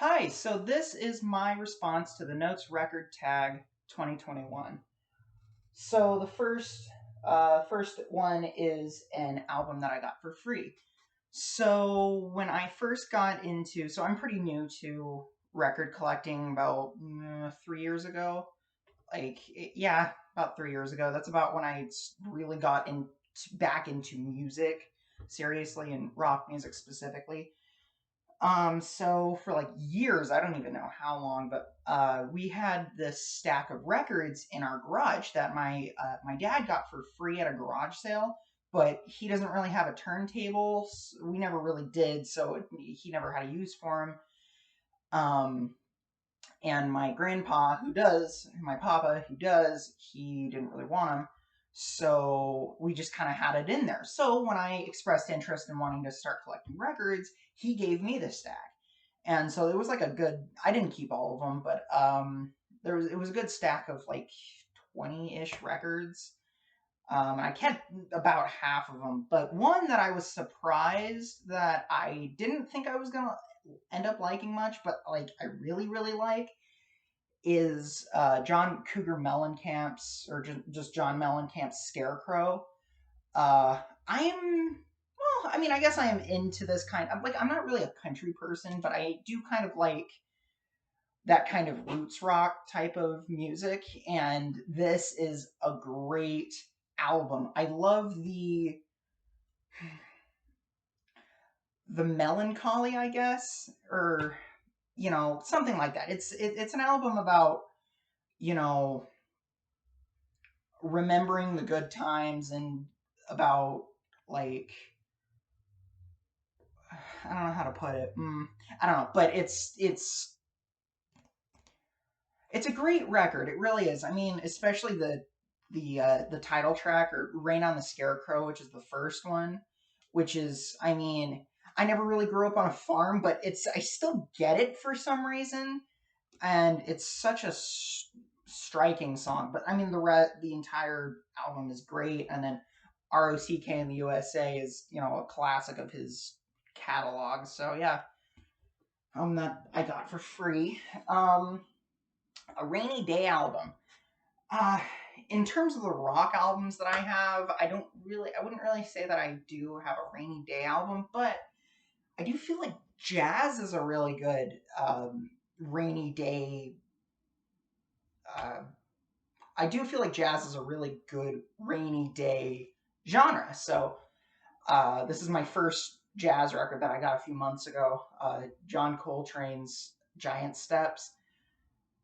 Hi, so this is my response to the Notes Record Tag 2021. So the first one is an album that I got for free. So when I first got into, so I'm pretty new to record collecting about 3 years ago. Yeah, about 3 years ago. That's about when I really got back into music seriously and rock music specifically. So for like years, I don't even know how long, but we had this stack of records in our garage that my dad got for free at a garage sale. But he doesn't really have a turntable. We never really did, so he never had a use for him. And my grandpa, who does, my papa, who does, he didn't really want them. So we just kind of had it in there. So when I expressed interest in wanting to start collecting records, he gave me the stack. And so it was like a good, I didn't keep all of them, but it was a good stack of like 20-ish records. I kept about half of them, but one that I was surprised that I didn't think I was gonna end up liking much, but like I really, really like is John Cougar Mellencamp's, or just John Mellencamp's Scarecrow. I'm well, I mean, I guess I am into this kind of like I'm not really a country person, but I do kind of like that kind of roots rock type of music, and this is a great album. I love the melancholy, I guess, or something like that. It's an album about you know remembering the good times and about like I don't know how to put it. I don't know, but it's a great record. It really is. I mean, especially the title track, or "Rain on the Scarecrow," which is the first one, which is, I mean, I never really grew up on a farm, but I still get it for some reason, and it's such a striking song. But I mean, the entire album is great, and then ROCK in the USA is a classic of his catalog. So yeah, that I got for free. A rainy day album. Uh, in terms of the rock albums that I have, I wouldn't really say that I do have a rainy day album, but I do feel like jazz is a really good rainy day. Uh, I do feel like jazz is a really good rainy day genre. So this is my first jazz record that I got a few months ago. John Coltrane's Giant Steps.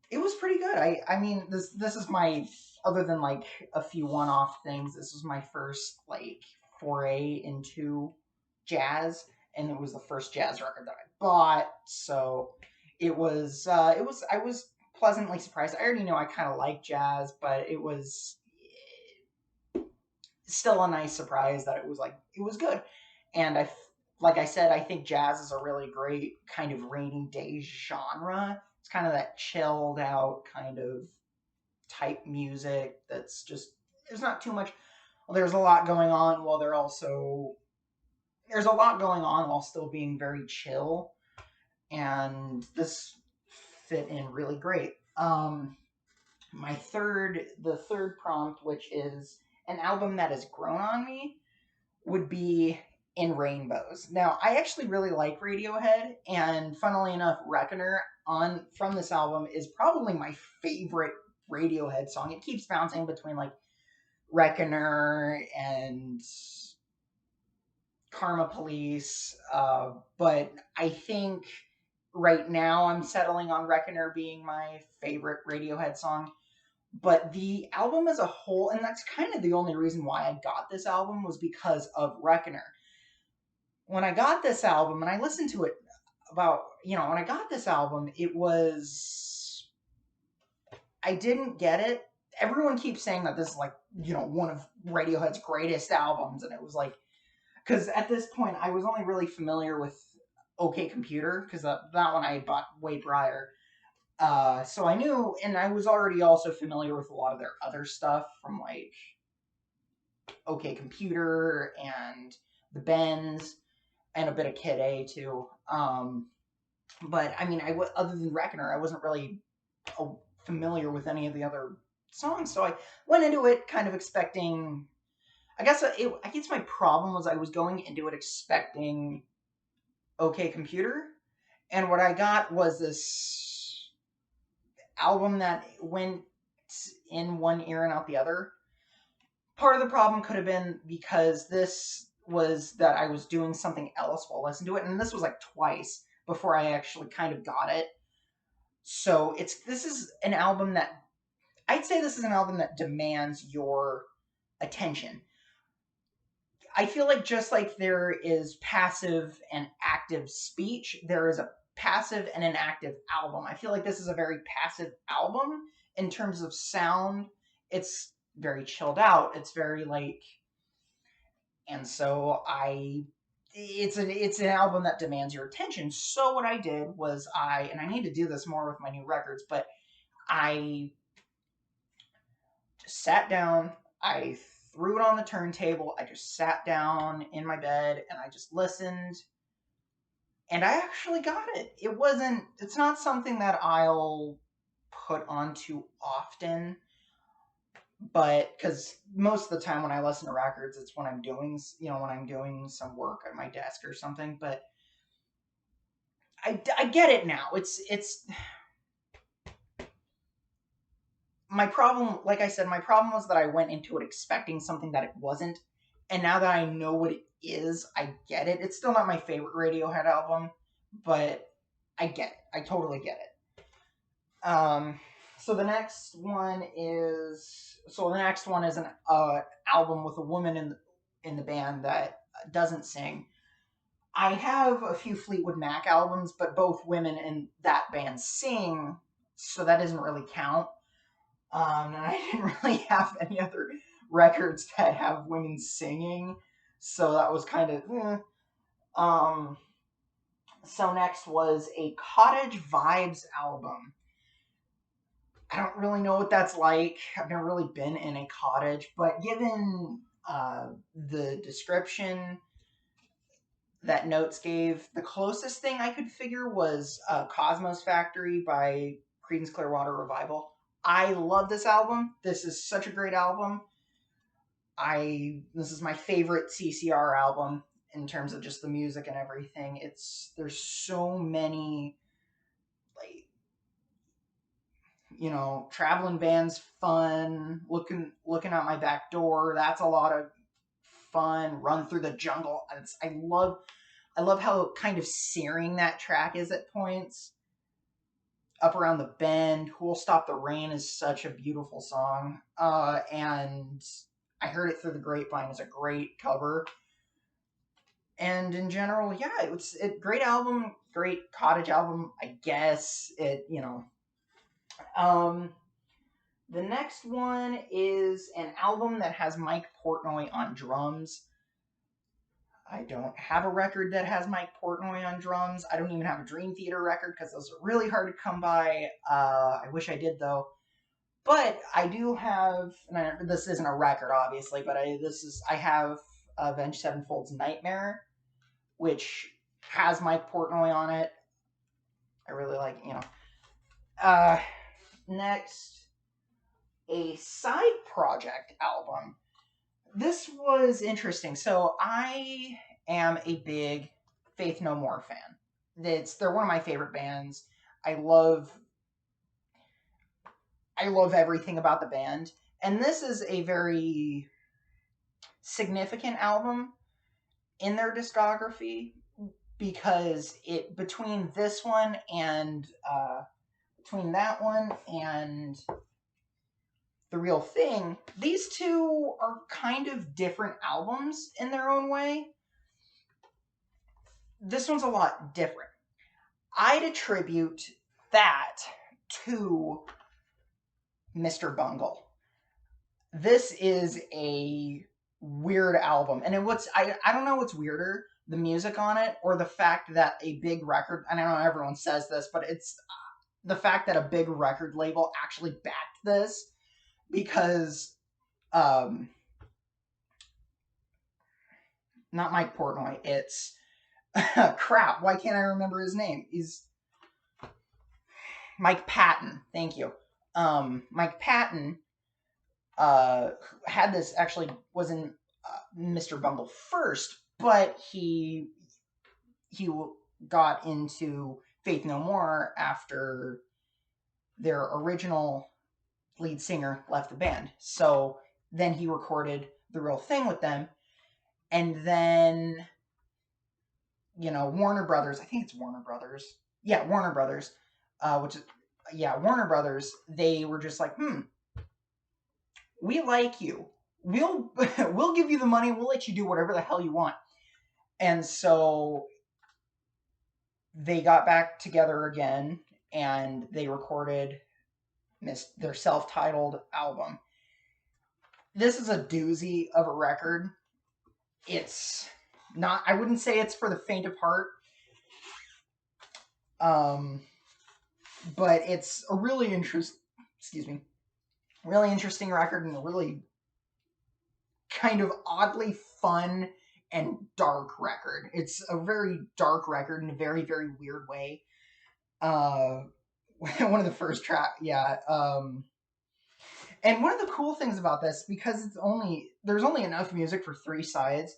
It was pretty good. I mean this is my, other than like a few one off things, this was my first like foray into jazz, and it was the first jazz record that I bought. So I was pleasantly surprised. I already know I kind of like jazz, but it was still a nice surprise that it was good. And like I said, I think jazz is a really great kind of rainy day genre. It's kind of that chilled out kind of type music that's just, there's not too much. Well, there's a lot going on while there's a lot going on while still being very chill, and this fit in really great. The third prompt, which is an album that has grown on me, would be In Rainbows. Now, I actually really like Radiohead, and funnily enough, Reckoner on from this album is probably my favorite Radiohead song. It keeps bouncing between like Reckoner and Karma Police, but I think right now I'm settling on Reckoner being my favorite Radiohead song. But the album as a whole, and that's kind of the only reason why I got this album, was because of Reckoner. When I got this album and I listened to it when I got this album, I didn't get it. Everyone keeps saying that this is like, one of Radiohead's greatest albums. And it was like, because at this point I was only really familiar with OK Computer, because that one I had bought way prior. So I knew, and I was already also familiar with a lot of their other stuff from like OK Computer and the Bends and a bit of Kid A too. But I mean, other than Reckoner, I wasn't really uh, familiar with any of the other songs, so I went into it kind of expecting. I guess my problem was I was going into it expecting OK Computer, and what I got was this album that went in one ear and out the other. Part of the problem could have been because this was that I was doing something else while listening to it, and this was like twice before I actually kind of got it. So this is an album that I'd say this is an album that demands your attention. I feel like just like there is passive and active speech, there is a passive and an active album. I feel like this is a very passive album in terms of sound. It's very chilled out. It's very like, and so it's an album that demands your attention. So what I did was and I need to do this more with my new records, but I just sat down. I threw it on the turntable. I just sat down in my bed and I just listened. And I actually got it. It's not something that I'll put on too often, but because most of the time when I listen to records, it's when I'm doing, when I'm doing some work at my desk or something. But I get it now. It's my problem, like I said, my problem was that I went into it expecting something that it wasn't. And now that I know what it is, I get it. It's still not my favorite Radiohead album, but I get it. I totally get it. So the next one is an album with a woman in the band that doesn't sing. I have a few Fleetwood Mac albums, but both women in that band sing, so that doesn't really count. And I didn't really have any other records that have women singing, so that was kind of. So next was a Cottage Vibes album. I don't really know what that's like. I've never really been in a cottage, but given the description that Notes gave, the closest thing I could figure was Cosmos Factory by Creedence Clearwater Revival. I love this album. This is such a great album. This is my favorite CCR album in terms of just the music and everything. There's so many like traveling bands fun, looking out my back door. That's a lot of fun. Run through the jungle. I love how kind of searing that track is at points. Up Around the Bend, Who'll Stop the Rain is such a beautiful song. And I Heard It Through the Grapevine is a great cover. And in general, yeah, it's a great album, great cottage album, I guess. The next one is an album that has Mike Portnoy on drums. I don't have a record that has Mike Portnoy on drums. I don't even have a Dream Theater record because those are really hard to come by. I wish I did though. But I do have, and this isn't a record obviously, but I have Avenged Sevenfold's Nightmare, which has Mike Portnoy on it. I really like, next, a side project album. This was interesting. So I am a big Faith No More fan. They're one of my favorite bands. I love everything about the band. And this is a very significant album in their discography because between this one and between that one and The Real Thing, these two are kind of different albums in their own way. This one's a lot different. I'd attribute that to Mr. Bungle. This is a weird album. And I don't know what's weirder, the music on it or the fact that a big record, and I know everyone says this, but it's the fact that a big record label actually backed this because not Mike Portnoy, it's crap, why can't I remember his name? Mike Patton. Thank you. Mike Patton had this, actually was in Mr. Bungle first, but he got into Faith No More after their original lead singer left the band. So then he recorded The Real Thing with them. And then, Warner Brothers, I think it's Warner Brothers. Yeah, Warner Brothers, Warner Brothers, they were just like, we like you. We'll we'll give you the money. We'll let you do whatever the hell you want. And so they got back together again and they recorded their self-titled album. This is a doozy of a record. It's not, I wouldn't say it's for the faint of heart. But it's a really really interesting record and a really kind of oddly fun and dark record. It's a very dark record in a very, very weird way. One of the first and one of the cool things about this, because there's only enough music for 3 sides.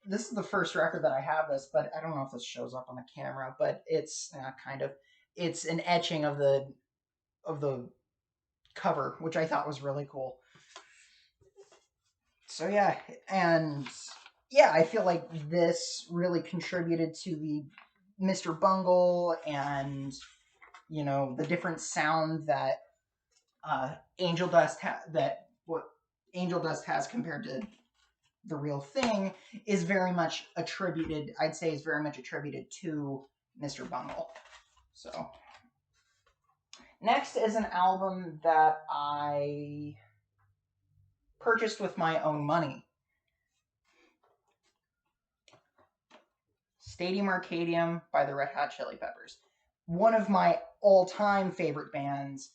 This is the first record that I have this, but I don't know if this shows up on the camera, but it's it's an etching of the cover, which I thought was really cool. So I feel like this really contributed to the Mr. Bungle and the different sound that Angel Dust has compared to The Real Thing is very much attributed. I'd say is very much attributed to Mr. Bungle. So next is an album that I purchased with my own money. Stadium Arcadium by the Red Hot Chili Peppers. One of my all-time favorite bands.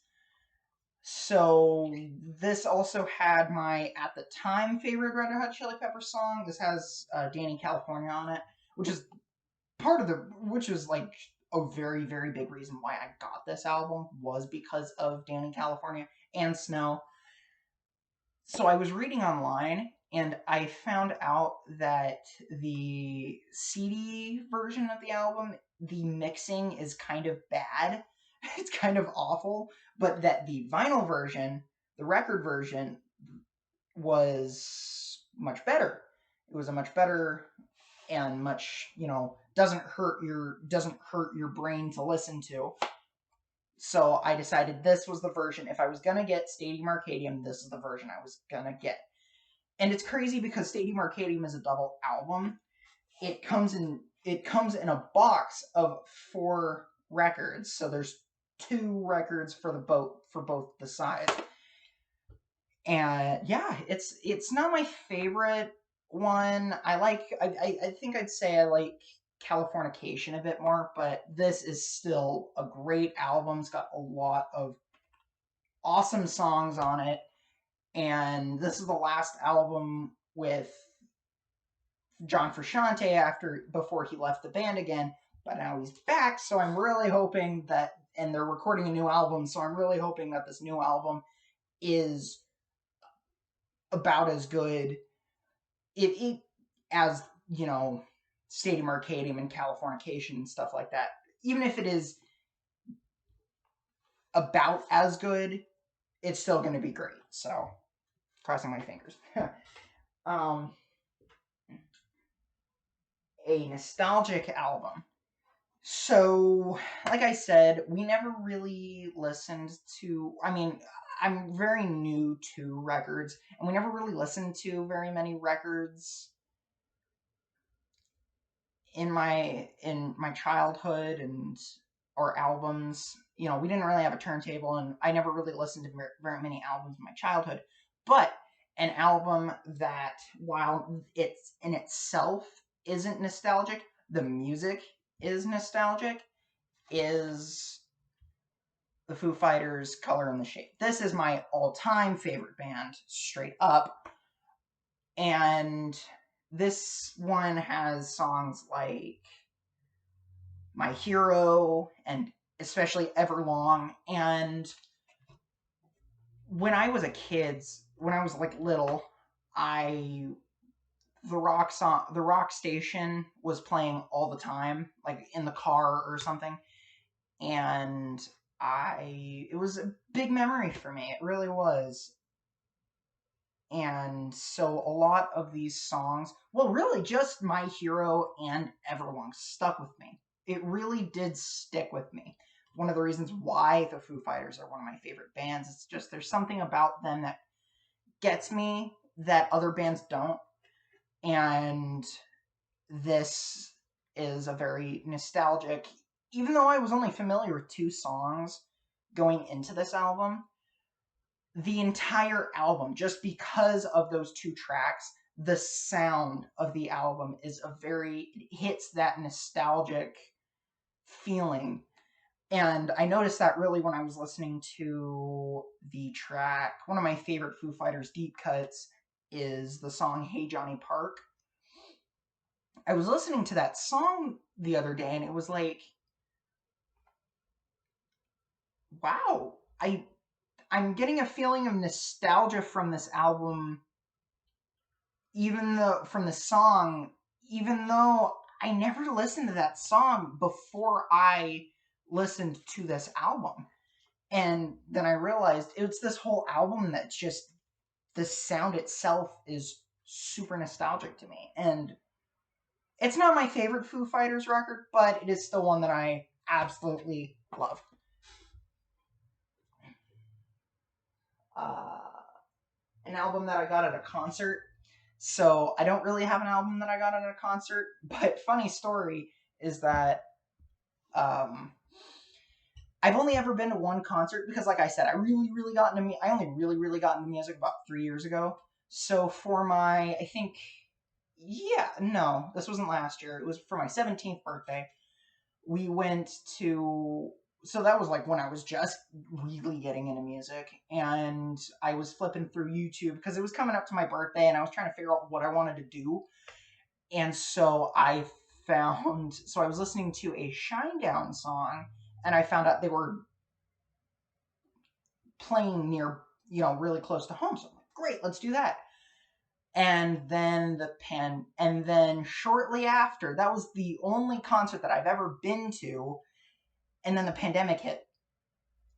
So this also had my, at the time, favorite Red Hot Chili Peppers song. This has Danny California on it, which was like a very, very big reason why I got this album, was because of Danny California and Snow. So I was reading online and I found out that the CD version of the album, the mixing is kind of bad. It's kind of awful, but that the vinyl version, the record version, was much better. It was a much better and much, doesn't hurt your brain to listen to. So I decided this was the version. If I was gonna get Stadium Arcadium, this is the version I was gonna get. And it's crazy because Stadium Arcadium is a double album. It comes in a box of 4 records. So there's 2 records for both the sides. And it's not my favorite one. I think I'd say I like Californication a bit more, but this is still a great album. It's got a lot of awesome songs on it. And this is the last album with John Frusciante before he left the band again, but now he's back, so I'm really hoping that, and they're recording a new album, so I'm really hoping that this new album is about as good as, Stadium Arcadium and Californication and stuff like that. Even if it is about as good, it's still going to be great. So, crossing my fingers. A nostalgic album. So, like I said, we never really listened to, I'm very new to records, and we never really listened to very many records in my childhood or albums. We didn't really have a turntable, and I never really listened to very many albums in my childhood. But an album that, while it's in itself isn't nostalgic, the music is nostalgic, is the Foo Fighters' Color in the Shape. This is my all-time favorite band, straight up. And this one has songs like My Hero and especially Everlong. And when I was a kid, when I was like little, I the rock station was playing all the time, like in the car or something, and it was a big memory for me. It really was. And so a lot of these songs, well, really just My Hero and Everlong stuck with me. It really did stick with me. One of the reasons why the Foo Fighters are one of my favorite bands, it's just there's something about them that gets me that other bands don't. And this is a very nostalgic, even though I was only familiar with 2 songs going into this album, the entire album, just because of those 2 tracks, the sound of the album is it hits that nostalgic feeling. And I noticed that really when I was listening to the track. One of my favorite Foo Fighters deep cuts is the song Hey Johnny Park. I was listening to that song the other day and it was like, wow, I'm getting a feeling of nostalgia from this album, even though from the song, even though I never listened to that song before I listened to this album. And then I realized it's this whole album that's just the sound itself is super nostalgic to me. And it's not my favorite Foo Fighters record, but it is still one that I absolutely love. Uh, an album that I got at a concert. So I don't really have an album that I got at a concert, but funny story is that I've only ever been to one concert because, like I said, I only really got into music about 3 years ago. So for my, I think, yeah, no, this wasn't last year. It was for my 17th birthday. We went to, so that was like when I was just really getting into music, and I was flipping through YouTube because it was coming up to my birthday and I was trying to figure out what I wanted to do. And so I was listening to a Shinedown song and I found out they were playing near, really close to home. So I'm like, great, let's do that. And then shortly after, that was the only concert that I've ever been to, and then the pandemic hit.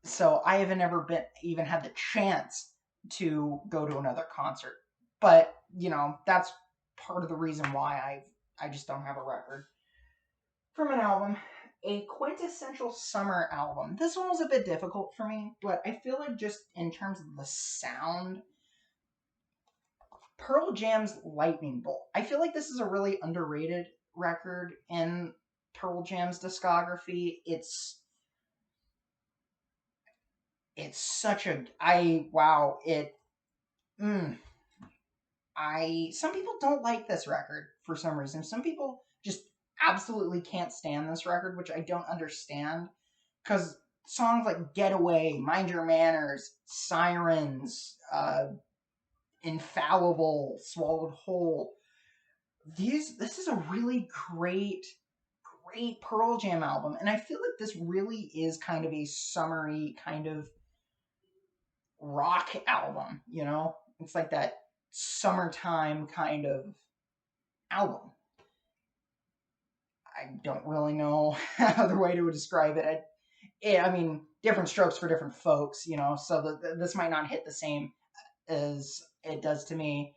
So I haven't ever even had the chance to go to another concert. But, that's part of the reason why I just don't have a record. From an album, a quintessential summer album. This one was a bit difficult for me, but I feel like just in terms of the sound, Pearl Jam's Lightning Bolt. I feel like this is a really underrated record in Pearl Jam's discography. It's such a I wow it I some people don't like this record for some reason. Some people just absolutely can't stand this record, which I don't understand because songs like Getaway, Mind Your Manners, Sirens, Infallible, Swallowed Whole. This is a really great Pearl Jam album, and I feel like this really is kind of a summery kind of rock album, It's like that summertime kind of album. I don't really know other way to describe it. I mean, different strokes for different folks, so this might not hit the same as it does to me.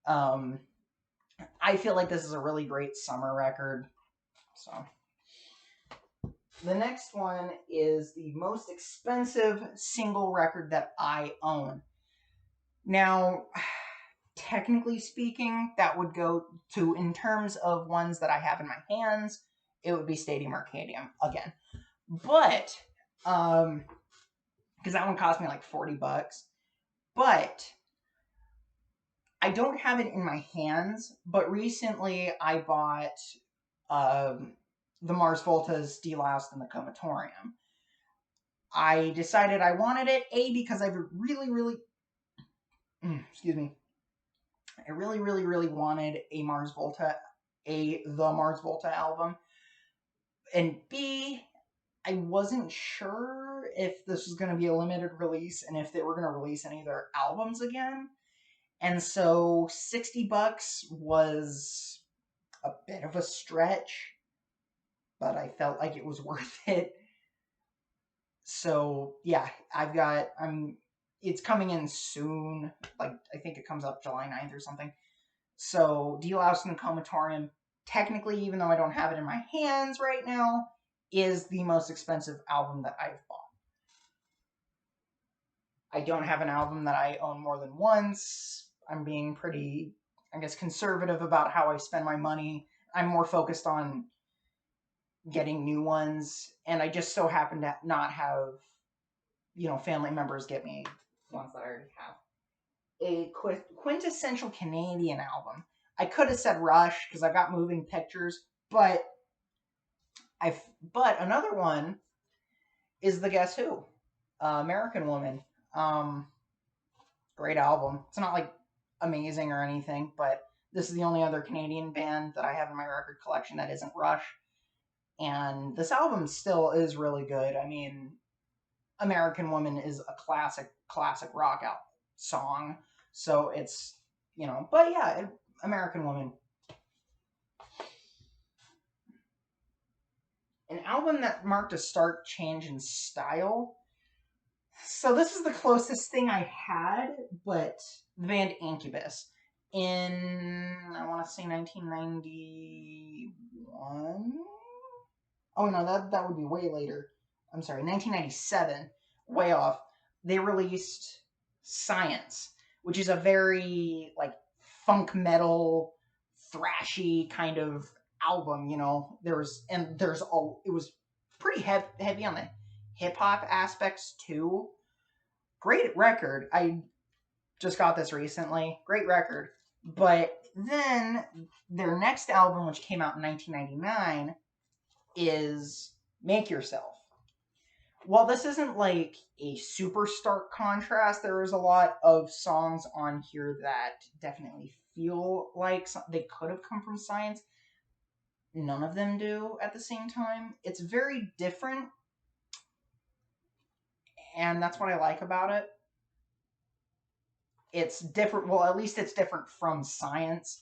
I feel like this is a really great summer record. So the next one is the most expensive single record that I own. Now, technically speaking, that would go to, in terms of ones that I have in my hands, it would be Stadium Arcadium again. But, because that one cost me like $40. But I don't have it in my hands, but recently I bought the Mars Volta's Deloused in the Comatorium. I decided I wanted it, because I really, excuse me, I really wanted the Mars Volta album, and B, I wasn't sure if this was going to be a limited release and if they were going to release any of their albums again. And so $60 was a bit of a stretch, but I felt like it was worth it. So yeah, it's coming in soon. Like, I think it comes up July 9th or something. So Deloused in the Comatorium, technically, even though I don't have it in my hands right now, is the most expensive album that I've bought. I don't have an album that I own more than once. I'm being pretty, I guess, conservative about how I spend my money. I'm more focused on getting new ones, and I just so happen to not have, family members get me ones that I already have. A quintessential Canadian album. I could have said Rush because I've got Moving Pictures, but another one is the Guess Who, American Woman. Great album. It's not like amazing or anything, but this is the only other Canadian band that I have in my record collection that isn't Rush. And this album still is really good. I mean, American Woman is a classic rock out song. So it's, but yeah, American Woman. An album that marked a stark change in style. So this is the closest thing I had, but the band Incubus in, I want to say 1991. Oh no, that would be way later. I'm sorry, 1997. Way off. They released Science, which is a very like funk metal, thrashy kind of album. It was pretty heavy on the hip hop aspects too. Great record. I just got this recently. Great record. But then their next album, which came out in 1999, is Make Yourself. While this isn't like a super stark contrast, there is a lot of songs on here that definitely feel like they could have come from Science. None of them do at the same time. It's very different, and that's what I like about it. It's different. Well, at least it's different from Science.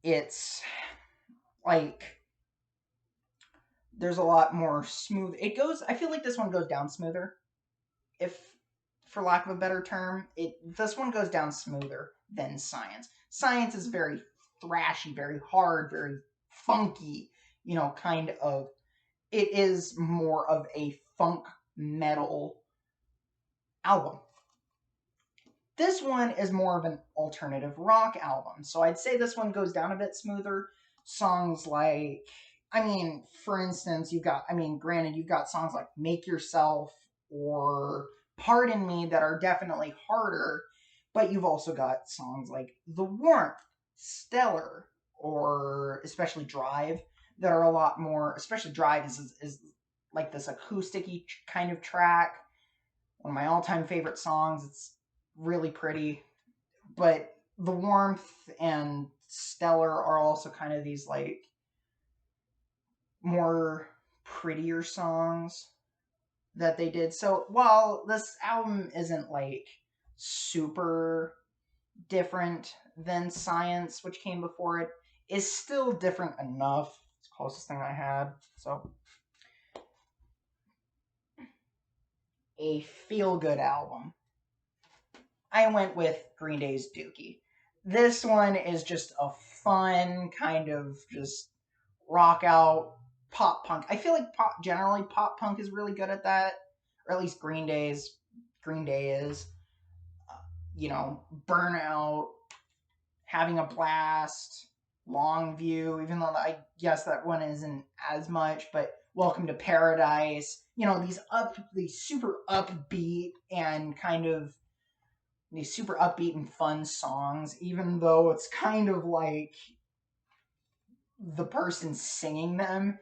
It's like there's a lot more smooth. I feel like this one goes down smoother. If, for lack of a better term, this one goes down smoother than Science. Science is very thrashy, very hard, very funky, kind of. It is more of a funk metal album. This one is more of an alternative rock album. So I'd say this one goes down a bit smoother. Songs like, for instance, granted, you've got songs like Make Yourself or Pardon Me that are definitely harder, but you've also got songs like The Warmth, Stellar, or especially Drive that are a lot more, especially Drive is like this acoustic-y kind of track. One of my all-time favorite songs. It's really pretty, but The Warmth and Stellar are also kind of these like more prettier songs that they did. So while this album isn't like super different than Science, which came before it, is still different enough. It's the closest thing I had. So a feel-good album. I went with Green Day's Dookie. This one is just a fun kind of just rock out pop punk. I feel like generally pop punk is really good at that, or at least Green Day is. Burnout, Having a Blast, Long View, even though I guess that one isn't as much, but Welcome to Paradise, these super upbeat and kind of these super upbeat and fun songs, even though it's kind of like the person singing them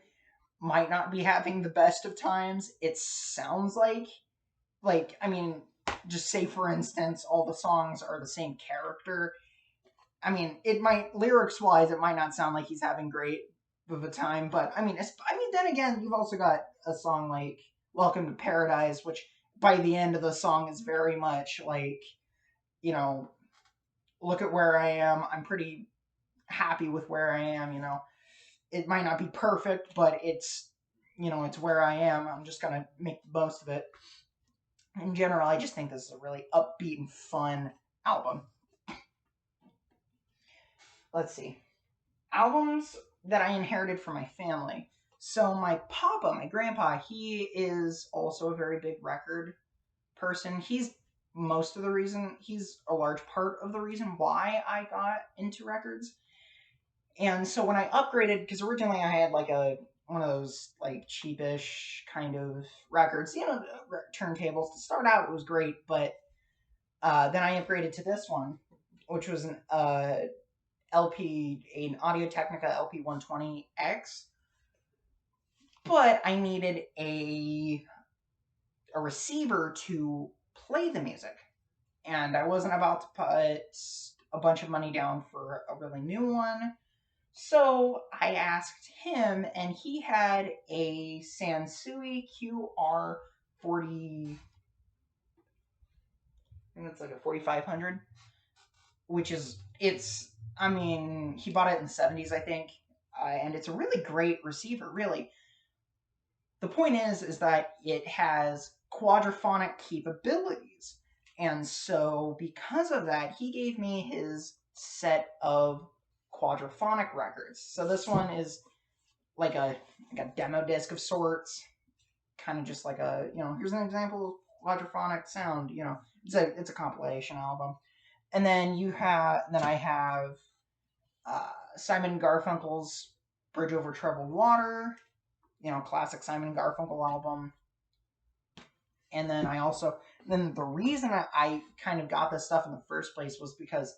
might not be having the best of times. It sounds like, just say for instance, all the songs are the same character. Lyrics wise, it might not sound like he's having great of a time. But I mean, then again, you've also got a song like "Welcome to Paradise," which by the end of the song is very much like, you know, look at where I am. I'm pretty happy with where I am. It might not be perfect, but it's where I am. I'm just gonna make the most of it. In general, I just think this is a really upbeat and fun album. Let's see. Albums that I inherited from my family. So my grandpa, he is also a very big record person. He's a large part of the reason why I got into records. And so when I upgraded, because originally I had like one of those like cheapish kind of records, turntables. To start out, it was great, but then I upgraded to this one, which was an Audio Technica LP 120X. But I needed a receiver to play the music, and I wasn't about to put a bunch of money down for a really new one. So I asked him, and he had a Sansui QR 40. I think it's like a 4500, which is he bought it in the 70s, I think, and it's a really great receiver. Really, the point is that it has quadraphonic capabilities, and so because of that, he gave me his set of quadraphonic records. So this one is like a demo disc of sorts, kind of just like here's an example of quadraphonic sound. It's a compilation album. And then I have Simon and Garfunkel's Bridge Over Troubled Water, classic Simon and Garfunkel album. And then the reason I kind of got this stuff in the first place was because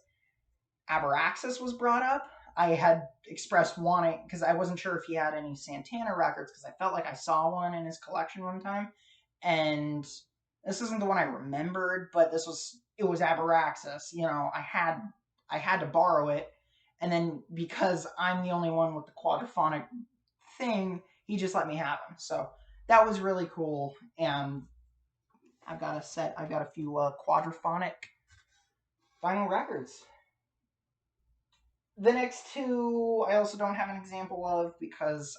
Abraxas was brought up. I had expressed wanting, because I wasn't sure if he had any Santana records, because I felt like I saw one in his collection one time. And this isn't the one I remembered, but it was Abraxas. I had to borrow it. And then because I'm the only one with the quadraphonic thing, he just let me have them. So that was really cool. And I've got a few quadraphonic vinyl records. The next two I also don't have an example of, because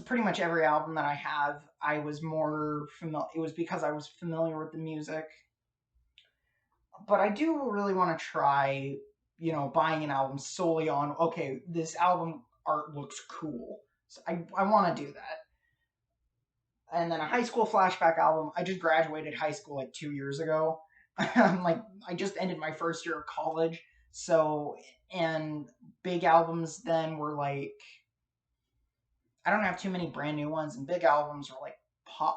pretty much every album that I have, I was more familiar. It was because I was familiar with the music. But I do really want to try, buying an album solely on, okay, this album art looks cool. So I want to do that. And then a high school flashback album. I just graduated high school like 2 years ago. I just ended my first year of college. So, and big albums then were like, I don't have too many brand new ones, and big albums are like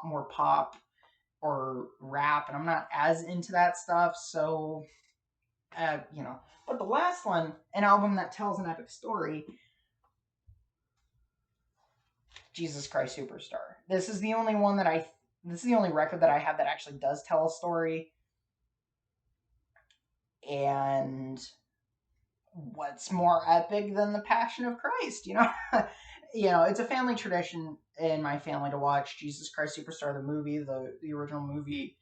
more pop or rap, and I'm not as into that stuff. So, But the last one, an album that tells an epic story, Jesus Christ Superstar. This is the only record that I have that actually does tell a story. And what's more epic than the Passion of Christ? It's a family tradition in my family to watch Jesus Christ Superstar, the movie, the original movie,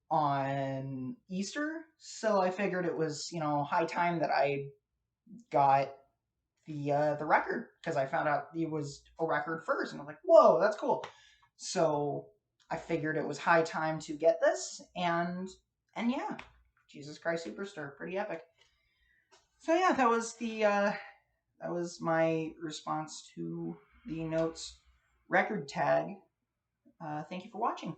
on Easter. So I figured it was, high time that I got the record, because I found out it was a record first, and I'm like, whoa, that's cool. So I figured it was high time to get this, and yeah, Jesus Christ Superstar, pretty epic. So yeah, that was my response to the Notes record tag. Thank you for watching.